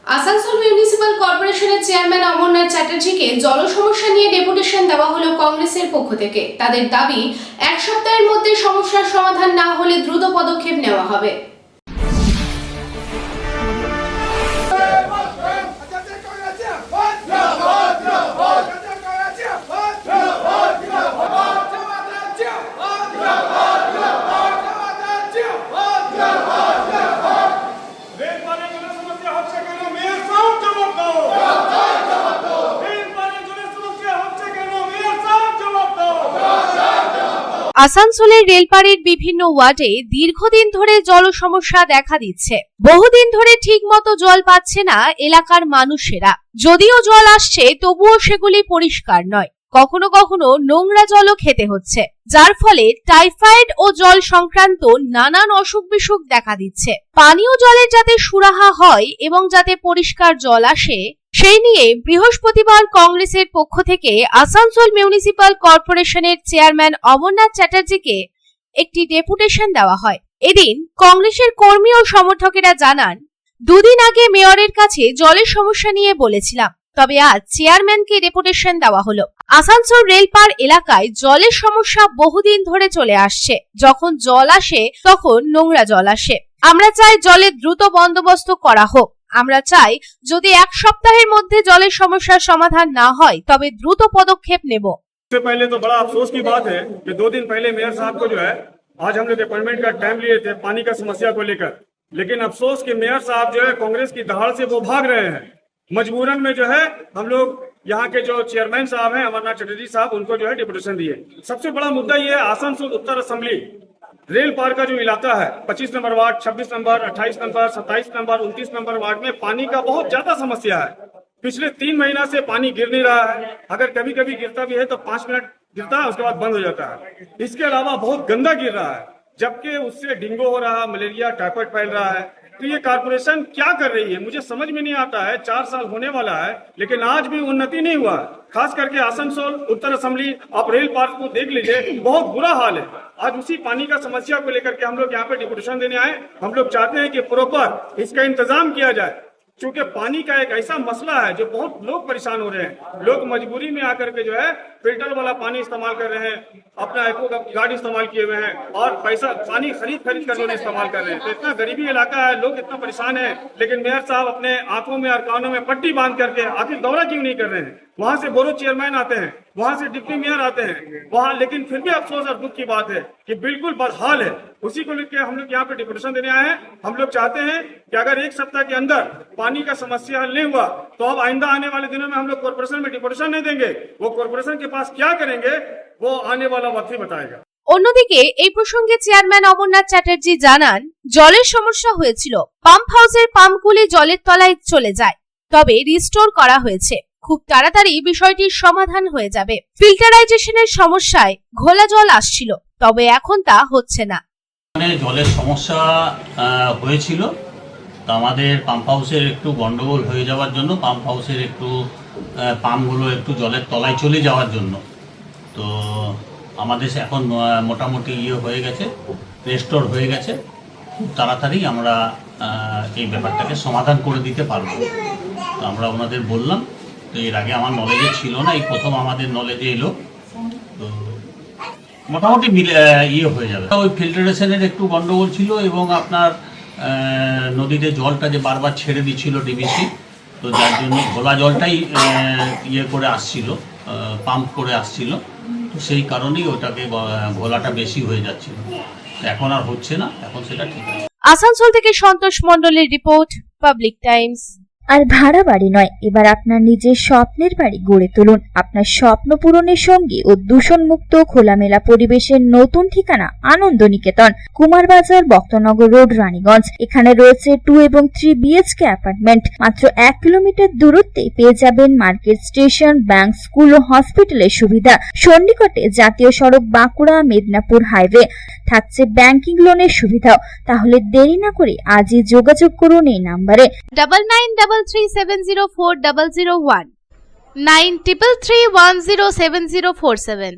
Asansol municipal কর্পোরেশনের chairman Amarnath চ্যাটার্জিকে জল সমস্যা নিয়ে ডেপুটেশন দেওয়া হলো কংগ্রেসের পক্ষ থেকে। তাদের দাবি, এক সপ্তাহের মধ্যে সমস্যার সমাধান না হলে দ্রুত পদক্ষেপ নেওয়া হবে। আসানসোলের রেলপাড়ির বিভিন্ন ওয়ার্ডে দীর্ঘদিন ধরে জল সমস্যা দেখা দিচ্ছে। বহুদিন ধরে ঠিকমতো জল পাচ্ছে না এলাকার মানুষেরা। যদিও জল আসছে, তবুও সেগুলি পরিষ্কার নয়। কখনো কখনো নোংরা জলও খেতে হচ্ছে, যার ফলে টাইফয়েড ও জল সংক্রান্ত নানান অসুখ বিসুখ দেখা দিচ্ছে। পানীয় জলের যাতে সুরাহা হয় এবং যাতে পরিষ্কার জল আসে, সেই নিয়ে বৃহস্পতিবার কংগ্রেসের পক্ষ থেকে আসানসোল মিউনিসিপাল কর্পোরেশনের চেয়ারম্যান অমরনাথ চ্যাটার্জিকে একটি ডেপুটেশন দেওয়া হয়। এদিন কংগ্রেসের কর্মী ও সমর্থকেরা জানান, দুদিন আগে মেয়রের কাছে জলের সমস্যা নিয়ে বলেছিলাম, তবে আজ চেয়ারম্যানকে ডেপুটেশন দেওয়া হলো। আসানসোল রেলপাড় এলাকায় জলের সমস্যা বহুদিন ধরে চলে আসছে। যখন জল আসে তখন নোংরা জল আসে। আমরা চাই জলের দ্রুত বন্দোবস্ত করা হোক। আমরা চাই যদি এক সপ্তাহের মধ্যে জলের সমস্যার সমাধান না হয় তবে দ্রুত পদক্ষেপ নেব। सबसे पहले तो बड़ा अफसोस की बात है कि 2 दिन पहले मेयर साहब को जो है आज हम लोग अपॉइंटमेंट का टाइम लिए थे पानी का समस्या को लेकर, लेकिन अफसोस कि मेयर साहब जो है कांग्रेस की दहाड़ से वो भाग रहे हैं। मजबूरन में जो है हम लोग यहाँ के जो चेयरमैन साहब हैं अमरनाथ चटर्जी साहब, उनको जो है डिपुटेशन दिए। सबसे बड़ा मुद्दा ये है आसनसोल उत्तर असेंबली रेल पार का जो इलाका है 25 number ward, 26 number, 28 number, 27 number, 29 number ward में पानी का बहुत ज्यादा समस्या है। पिछले 3 महीना से पानी गिर नहीं रहा है। अगर कभी कभी गिरता भी है तो 5 मिनट गिरता है, उसके बाद बंद हो जाता है। इसके अलावा बहुत गंदा गिर रहा है, जबकि उससे डेंगू हो रहा है, मलेरिया, टाइफाइड फैल रहा है। तो ये कारपोरेशन क्या कर रही है मुझे समझ में नहीं आता है। 4 साल होने वाला है लेकिन आज भी उन्नति नहीं हुआ। खास करके आसनसोल उत्तर असेंबली आप रेल पार्क को देख लीजिए, बहुत बुरा हाल है। आज उसी पानी का समस्या को लेकर के हम लोग यहाँ पे डिपुटेशन देने आए। हम लोग चाहते हैं कि प्रॉपर इसका इंतजाम किया जाए, क्योंकि पानी का एक ऐसा मसला है जो बहुत लोग परेशान हो रहे हैं। लोग मजबूरी में आकर के जो है फिल्टर वाला पानी इस्तेमाल कर रहे हैं, अपना एक्वा गार्ड इस्तेमाल किए हुए हैं और पैसा पानी खरीद कर लोग इस्तेमाल कर रहे हैं। तो इतना गरीबी इलाका है, लोग इतना परेशान है, लेकिन मेयर साहब अपने आंखों में और कानों में पट्टी बांध करके आखिर दौरा क्यों नहीं कर रहे हैं। वहां से बोरो चेयरमैन आते हैं, वहां से डिप्टी मेयर आते हैं वहां, लेकिन फिर भी अफसोस और दुख की बात है कि बिल्कुल बदहाल है। उसी को लेकर हम लोग यहाँ पे डिपुटेशन देने आए हैं। हम लोग चाहते हैं कि अगर 1 सप्ताह के अंदर पानी का समस्या हल नहीं हुआ तो अब आइंदा आने वाले दिनों में हम लोग कॉर्पोरेशन में डिपुटेशन नहीं देंगे। वो कॉर्पोरेशन के पास क्या करेंगे वो आने वाला वक्त ही बताएगा। অন্যদিকে এই প্রসঙ্গে চেয়ারম্যান অমরনাথ চ্যাটার্জি জানান, জলের সমস্যা হয়েছিল, পাম্প হাউসের পাম্পগুলি জলের তলায় চলে যায়, তবে রিস্টোর করা হয়েছে। খুব তাড়াতাড়ি বিষয়টির সমাধান হয়ে যাবে। ফিল্টারাইজেশনের সমস্যায় ঘোলা জল আসছিল, তবে এখন তা হচ্ছে না। জলের সমস্যা হয়েছিল, তো আমাদের পাম্প হাউসের একটু গন্ডগোল হয়ে যাওয়ার জন্য পাম্প হাউসের একটু পাম্পগুলো একটু জলের তলায় চলে যাওয়ার জন্য তো আমাদের এখন মোটামুটি হয়ে গেছে, রেস্টোর হয়ে গেছে। খুব তাড়াতাড়ি আমরা এই ব্যাপারটাকে সমাধান করে দিতে পারবো। তো আমরা ওনাদের বললাম, তো এর আগে আমার নলেজে ছিল না, এই প্রথম আমাদের নলেজে এলো। তো মোটামুটি হয়ে যাবে। ওই ফিল্টারেশনের একটু গন্ডগোল ছিল এবং আপনার নদীতে জলটা যে বারবার ছেড়ে দিচ্ছিল ডিবিসি, তো যার জন্য ঘোলা জলটাই করে আসছিল, পাম্প করে আসছিল। তো সেই কারণেই ওটাকে ঘোলাটা বেশি হয়ে যাচ্ছিল। এখন আর হচ্ছে না, এখন সেটা ঠিক আছে। আসানসোল থেকে সন্তোষ মণ্ডলের রিপোর্ট, পাবলিক টাইমস। আর ভাড়া বাড়ি নয়, এবার আপনার নিজের স্বপ্নের বাড়ি গড়ে তুলুন। আপনার স্বপ্ন পূরণের সঙ্গে ও দূষণমুক্ত খোলামেলা পরিবেশের নতুন ঠিকানা আনন্দ নিকেতন, কুমারবাজার, বক্তনগর রোড, রানীগঞ্জ। এখানে রয়েছে 2 এবং 3 BHK অ্যাপার্টমেন্ট। মাত্র 1 কিলোমিটার দূরত্বে পেয়ে যাবেন মার্কেট, স্টেশন, ব্যাংক, স্কুল ও হসপিটালের সুবিধা। সন্নিকটে জাতীয় সড়ক বাঁকুড়া মেদিনীপুর হাইওয়ে, থাকছে ব্যাংকিং লোনের সুবিধাও। তাহলে দেরি না করে আজই যোগাযোগ করুন এই নম্বরে 9933704001 9333107047।